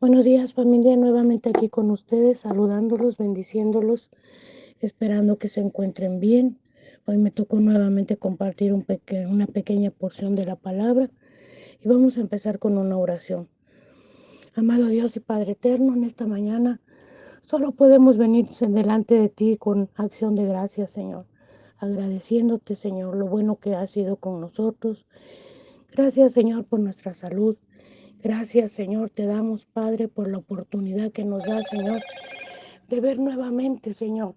Buenos días, familia, nuevamente aquí con ustedes, saludándolos, bendiciéndolos, esperando que se encuentren bien. Hoy me tocó nuevamente compartir una pequeña porción de la palabra y vamos a empezar con una oración. Amado Dios y Padre eterno, en esta mañana solo podemos venir delante de ti con acción de gracias, Señor, agradeciéndote, Señor, lo bueno que has sido con nosotros. Gracias, Señor, por nuestra salud. Gracias, Señor, te damos, Padre, por la oportunidad que nos da, Señor, de ver nuevamente, Señor,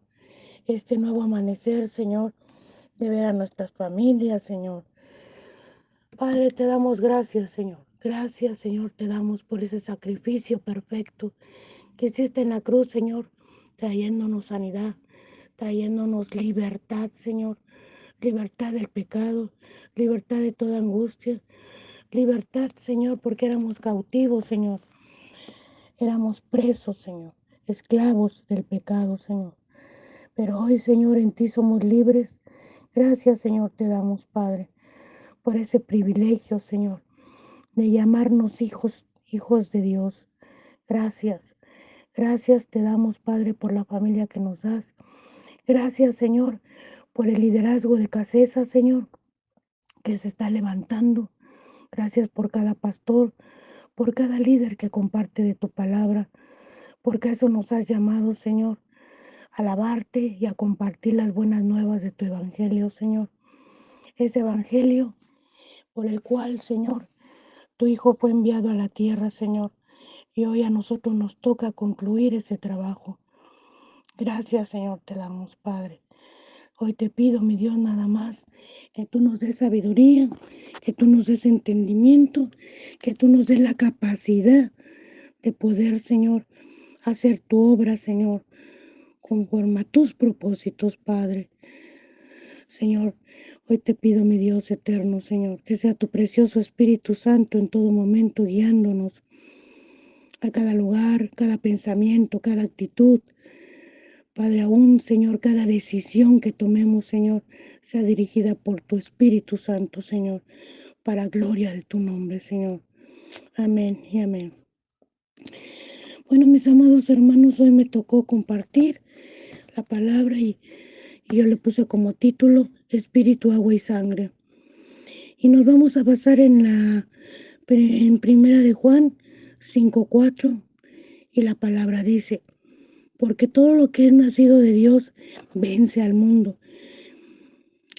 este nuevo amanecer, Señor, de ver a nuestras familias, Señor. Padre, te damos gracias, Señor. Gracias, Señor, te damos por ese sacrificio perfecto que hiciste en la cruz, Señor, trayéndonos sanidad, trayéndonos libertad, Señor. Libertad del pecado, libertad de toda angustia, libertad, Señor, porque éramos cautivos, Señor. Éramos presos, Señor, esclavos del pecado, Señor. Pero hoy, Señor, en ti somos libres. Gracias, Señor, te damos, Padre, por ese privilegio, Señor, de llamarnos hijos, hijos de Dios. Gracias. Gracias te damos, Padre, por la familia que nos das. Gracias, Señor, por el liderazgo de Casesa, Señor, que se está levantando. Gracias por cada pastor, por cada líder que comparte de tu palabra, porque eso nos has llamado, Señor, a alabarte y a compartir las buenas nuevas de tu evangelio, Señor. Ese evangelio por el cual, Señor, tu Hijo fue enviado a la tierra, Señor, y hoy a nosotros nos toca concluir ese trabajo. Gracias, Señor, te damos, Padre. Hoy te pido, mi Dios, nada más, que tú nos des sabiduría, que tú nos des entendimiento, que tú nos des la capacidad de poder, Señor, hacer tu obra, Señor, conforme a tus propósitos, Padre. Señor, hoy te pido, mi Dios eterno, Señor, que sea tu precioso Espíritu Santo en todo momento guiándonos a cada lugar, cada pensamiento, cada actitud. Padre, aún, Señor, cada decisión que tomemos, Señor, sea dirigida por tu Espíritu Santo, Señor, para gloria de tu nombre, Señor. Amén y amén. Bueno, mis amados hermanos, hoy me tocó compartir la palabra y yo le puse como título Espíritu, agua y sangre. Y nos vamos a basar en Primera de Juan 5:4 y la palabra dice, porque todo lo que es nacido de Dios vence al mundo.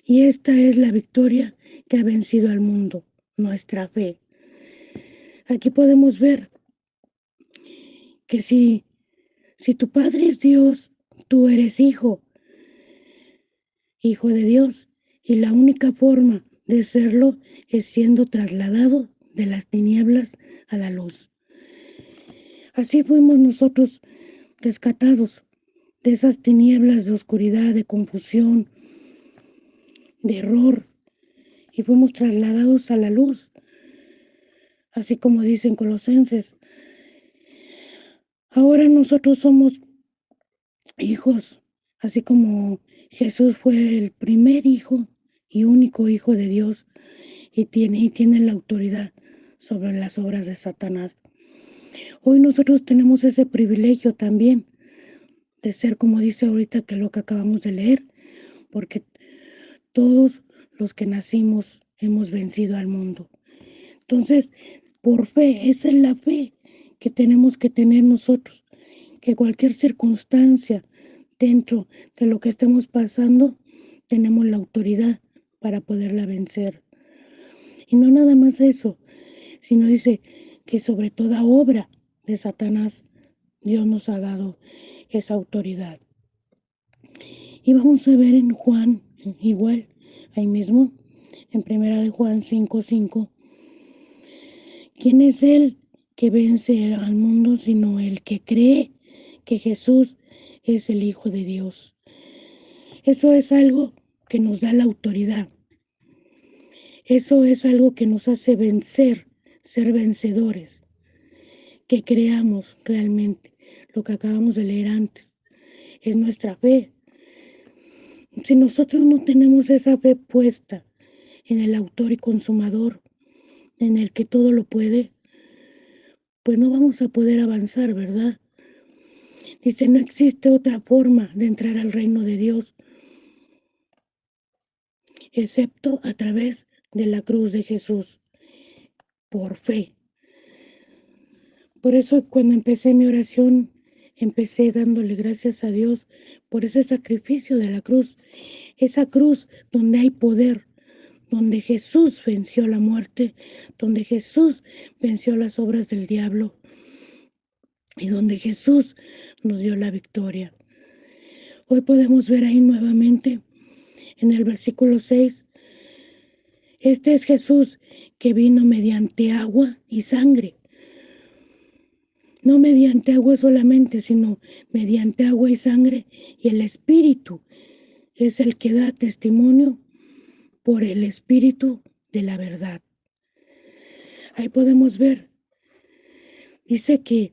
Y esta es la victoria que ha vencido al mundo, nuestra fe. Aquí podemos ver que si tu Padre es Dios, tú eres hijo, hijo de Dios. Y la única forma de serlo es siendo trasladado de las tinieblas a la luz. Así fuimos nosotros rescatados de esas tinieblas de oscuridad, de confusión, de error, y fuimos trasladados a la luz, así como dicen Colosenses. Ahora nosotros somos hijos, así como Jesús fue el primer hijo y único hijo de Dios y tiene la autoridad sobre las obras de Satanás. Hoy nosotros tenemos ese privilegio también de ser, como dice ahorita que lo que acabamos de leer, porque todos los que nacimos hemos vencido al mundo. Entonces, por fe, esa es la fe que tenemos que tener nosotros, que cualquier circunstancia dentro de lo que estemos pasando, tenemos la autoridad para poderla vencer. Y no nada más eso, sino dice que sobre toda obra de Satanás, Dios nos ha dado esa autoridad. Y vamos a ver en Juan, igual, ahí mismo, en Primera de Juan 5:5, ¿quién es el que vence al mundo sino el que cree que Jesús es el Hijo de Dios? Eso es algo que nos da la autoridad. Eso es algo que nos hace vencer, ser vencedores, que creamos realmente lo que acabamos de leer antes. Es nuestra fe. Si nosotros no tenemos esa fe puesta en el autor y consumador, en el que todo lo puede, pues no vamos a poder avanzar, ¿verdad? Dice, no existe otra forma de entrar al reino de Dios, excepto a través de la cruz de Jesús, por fe. Por eso cuando empecé mi oración, empecé dándole gracias a Dios por ese sacrificio de la cruz, esa cruz donde hay poder, donde Jesús venció la muerte, donde Jesús venció las obras del diablo y donde Jesús nos dio la victoria. Hoy podemos ver ahí nuevamente en el versículo 6, este es Jesús que vino mediante agua y sangre. No mediante agua solamente, sino mediante agua y sangre, y el Espíritu es el que da testimonio por el Espíritu de la verdad. Ahí podemos ver, dice que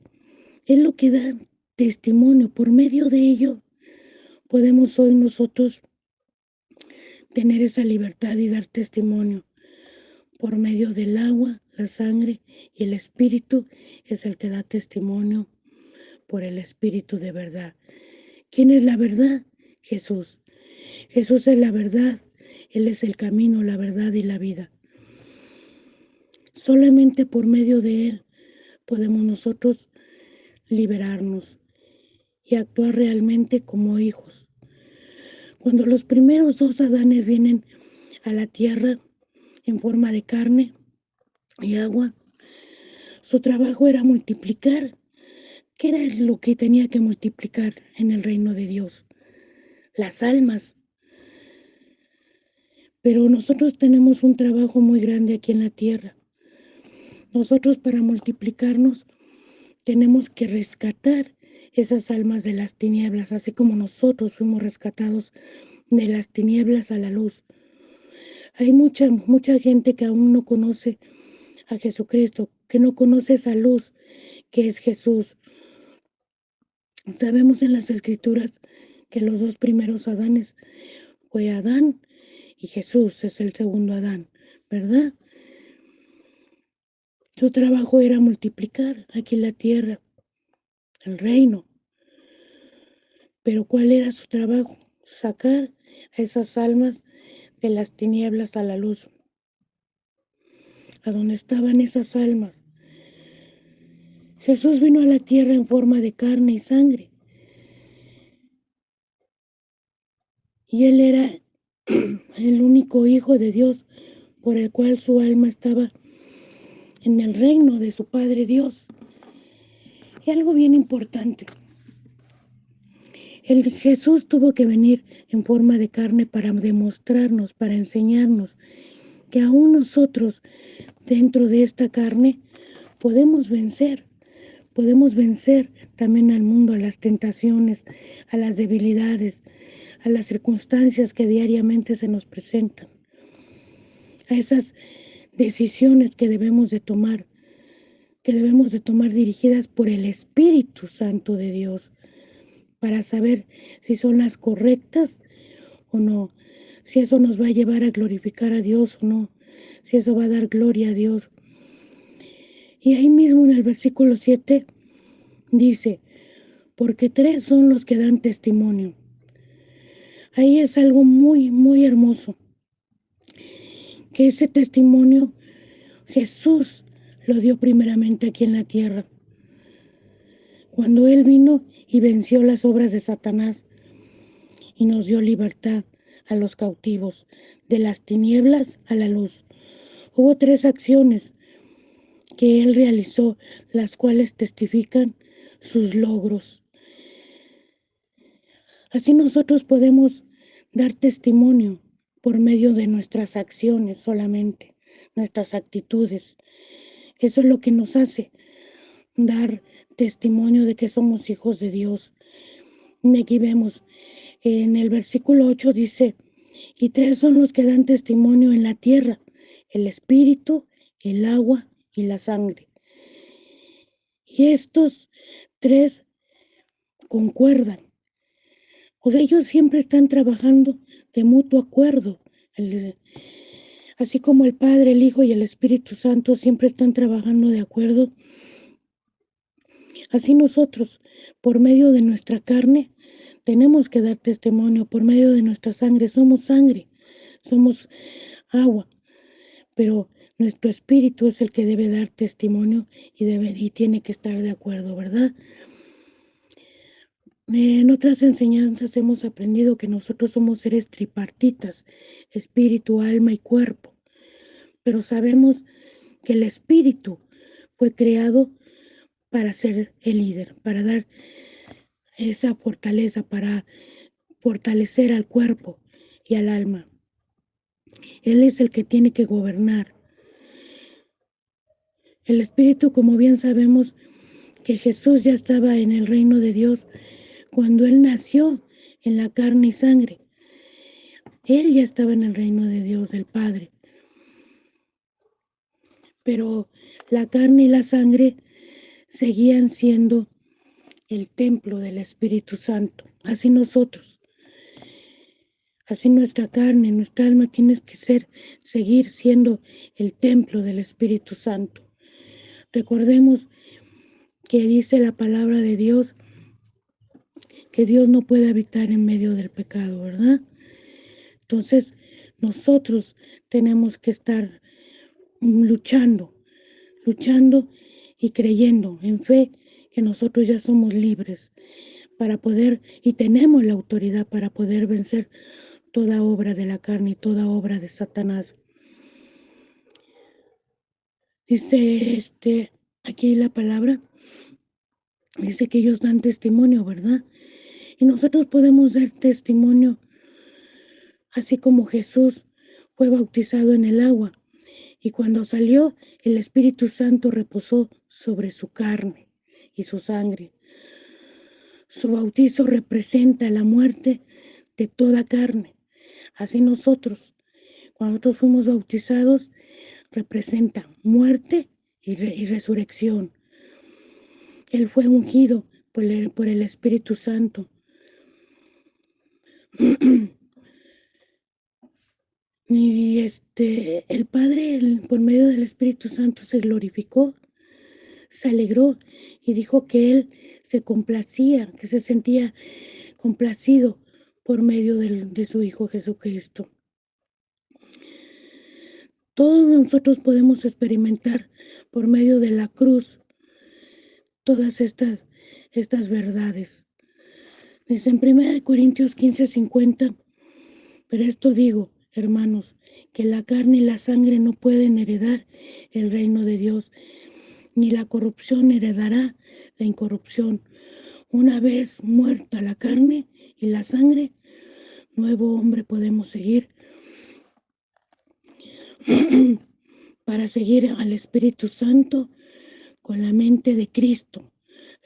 es lo que da testimonio. Por medio de ello podemos hoy nosotros tener esa libertad y dar testimonio. Por medio del agua, la sangre y el Espíritu es el que da testimonio por el Espíritu de verdad. ¿Quién es la verdad? Jesús. Jesús es la verdad. Él es el camino, la verdad y la vida. Solamente por medio de Él podemos nosotros liberarnos y actuar realmente como hijos. Cuando los primeros dos Adanes vienen a la tierra en forma de carne y agua, su trabajo era multiplicar. ¿Qué era lo que tenía que multiplicar en el reino de Dios? Las almas. Pero nosotros tenemos un trabajo muy grande aquí en la tierra. Nosotros para multiplicarnos tenemos que rescatar esas almas de las tinieblas, así como nosotros fuimos rescatados de las tinieblas a la luz. Hay mucha gente que aún no conoce a Jesucristo, que no conoce esa luz que es Jesús. Sabemos en las Escrituras que los dos primeros Adanes fue Adán y Jesús es el segundo Adán, ¿verdad? Su trabajo era multiplicar aquí la tierra, el reino. Pero ¿cuál era su trabajo? Sacar a esas almas de las tinieblas a la luz, a donde estaban esas almas. Jesús vino a la tierra en forma de carne y sangre. Y Él era el único Hijo de Dios por el cual su alma estaba en el reino de su Padre Dios. Y algo bien importante, el Jesús tuvo que venir en forma de carne para demostrarnos, para enseñarnos que aún nosotros dentro de esta carne podemos vencer también al mundo, a las tentaciones, a las debilidades, a las circunstancias que diariamente se nos presentan, a esas decisiones que debemos de tomar dirigidas por el Espíritu Santo de Dios, para saber si son las correctas o no, si eso nos va a llevar a glorificar a Dios o no, si eso va a dar gloria a Dios. Y ahí mismo en el versículo 7 dice, porque tres son los que dan testimonio. Ahí es algo muy, muy hermoso, que ese testimonio Jesús lo dio primeramente aquí en la tierra. Cuando Él vino y venció las obras de Satanás y nos dio libertad a los cautivos, de las tinieblas a la luz. Hubo tres acciones que Él realizó, las cuales testifican sus logros. Así nosotros podemos dar testimonio por medio de nuestras acciones solamente, nuestras actitudes. Eso es lo que nos hace dar testimonio de que somos hijos de Dios. Aquí vemos, en el versículo 8 dice, y tres son los que dan testimonio en la tierra, el espíritu, el agua y la sangre. Y estos tres concuerdan. O sea, ellos siempre están trabajando de mutuo acuerdo. Así como el Padre, el Hijo y el Espíritu Santo siempre están trabajando de acuerdo Así nosotros, por medio de nuestra carne, tenemos que dar testimonio. Por medio de nuestra sangre, somos agua, pero nuestro espíritu es el que debe dar testimonio y tiene que estar de acuerdo, ¿verdad? En otras enseñanzas hemos aprendido que nosotros somos seres tripartitas, espíritu, alma y cuerpo, pero sabemos que el espíritu fue creado para ser el líder, para dar esa fortaleza, para fortalecer al cuerpo y al alma. Él es el que tiene que gobernar. El espíritu, como bien sabemos, que Jesús ya estaba en el reino de Dios cuando Él nació en la carne y sangre. Él ya estaba en el reino de Dios, del Padre. Pero la carne y la sangre seguían siendo el templo del Espíritu Santo. Así nosotros, así nuestra carne, nuestra alma tiene que seguir siendo el templo del Espíritu Santo. Recordemos que dice la palabra de Dios que Dios no puede habitar en medio del pecado, ¿verdad? Entonces, nosotros tenemos que estar luchando y creyendo en fe que nosotros ya somos libres para poder y tenemos la autoridad para poder vencer toda obra de la carne y toda obra de Satanás. Dice aquí la palabra, dice que ellos dan testimonio, ¿verdad? Y nosotros podemos dar testimonio, así como Jesús fue bautizado en el agua y cuando salió el Espíritu Santo reposó sobre su carne y su sangre. Su bautizo representa la muerte de toda carne. Así nosotros, cuando nosotros fuimos bautizados, representa muerte y resurrección. Él fue ungido por el Espíritu Santo. Y el Padre, por medio del Espíritu Santo, se glorificó, se alegró y dijo que Él se complacía, que se sentía complacido por medio de su Hijo Jesucristo. Todos nosotros podemos experimentar por medio de la cruz todas estas verdades. Dice en 1 Corintios 15:50, pero esto digo, hermanos, que la carne y la sangre no pueden heredar el reino de Dios, ni la corrupción heredará la incorrupción. Una vez muerta la carne y la sangre, nuevo hombre podemos seguir para seguir al Espíritu Santo con la mente de Cristo.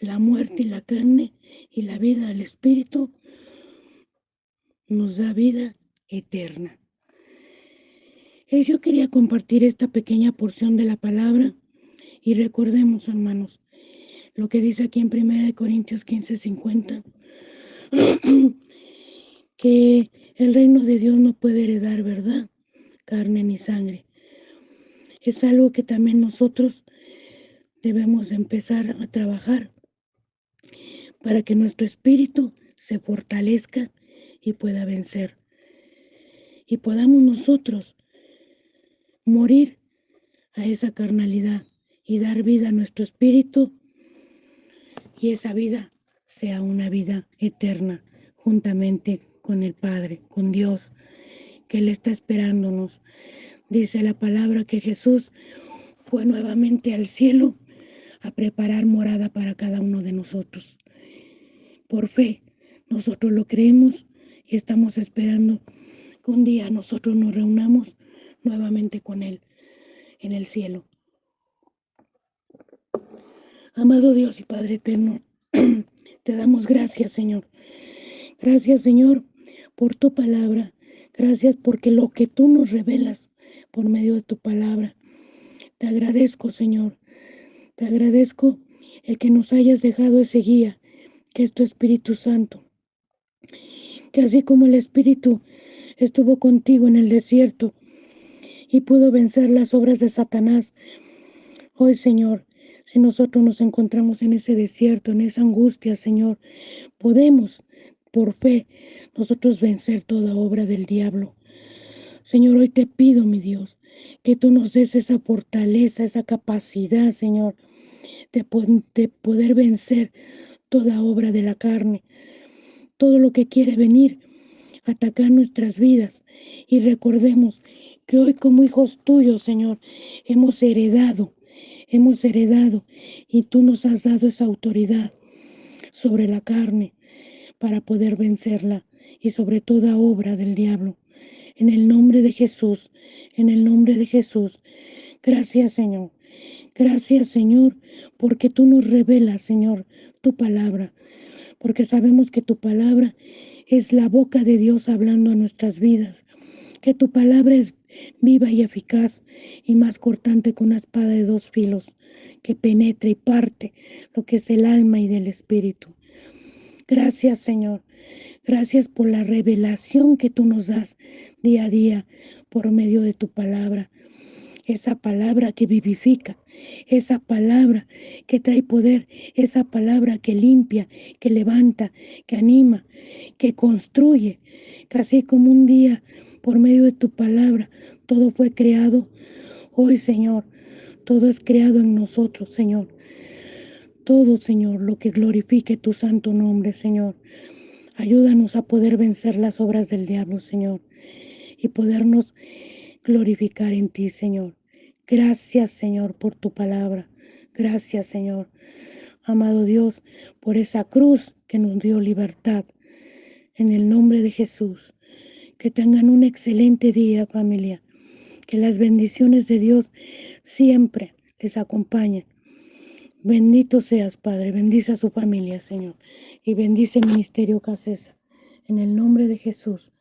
La muerte y la carne y la vida del Espíritu nos da vida eterna. Yo quería compartir esta pequeña porción de la palabra y recordemos, hermanos, lo que dice aquí en 1 Corintios 15:50, que el reino de Dios no puede heredar, ¿verdad?, carne ni sangre. Es algo que también nosotros debemos empezar a trabajar para que nuestro espíritu se fortalezca y pueda vencer. Y podamos nosotros morir a esa carnalidad y dar vida a nuestro espíritu y esa vida sea una vida eterna juntamente con el Padre, con Dios, que Él está esperándonos. Dice la palabra que Jesús fue nuevamente al cielo a preparar morada para cada uno de nosotros. Por fe, nosotros lo creemos y estamos esperando que un día nosotros nos reunamos nuevamente con Él en el cielo. Amado Dios y Padre eterno, te damos gracias, Señor. Gracias, Señor, por tu palabra. Gracias porque lo que tú nos revelas por medio de tu palabra. Te agradezco, Señor. Te agradezco el que nos hayas dejado ese guía, que es tu Espíritu Santo. Que así como el Espíritu estuvo contigo en el desierto y pudo vencer las obras de Satanás, hoy, Señor, Si nosotros nos encontramos en ese desierto, en esa angustia, Señor, podemos, por fe, nosotros vencer toda obra del diablo. Señor, hoy te pido, mi Dios, que tú nos des esa fortaleza, esa capacidad, Señor, de poder vencer toda obra de la carne, todo lo que quiere venir a atacar nuestras vidas. Y recordemos que hoy como hijos tuyos, Señor, hemos heredado y tú nos has dado esa autoridad sobre la carne para poder vencerla y sobre toda obra del diablo. En el nombre de Jesús, en el nombre de Jesús. Gracias, Señor. Gracias, Señor, porque tú nos revelas, Señor, tu palabra. Porque sabemos que tu palabra es la boca de Dios hablando a nuestras vidas. Que tu palabra es viva y eficaz y más cortante que una espada de dos filos, que penetra y parte lo que es el alma y del espíritu. Gracias, Señor. Gracias por la revelación que tú nos das día a día por medio de tu palabra. Esa palabra que vivifica, esa palabra que trae poder, esa palabra que limpia, que levanta, que anima, que construye. Que así como un día, por medio de tu palabra, todo fue creado. Hoy, Señor, todo es creado en nosotros, Señor. Todo, Señor, lo que glorifique tu santo nombre, Señor. Ayúdanos a poder vencer las obras del diablo, Señor, y podernos glorificar en ti, Señor. Gracias, Señor, por tu palabra. Gracias, Señor, amado Dios, por esa cruz que nos dio libertad. En el nombre de Jesús. Que tengan un excelente día, familia. Que las bendiciones de Dios siempre les acompañen. Bendito seas, Padre. Bendice a su familia, Señor. Y bendice el ministerio Casesa. En el nombre de Jesús.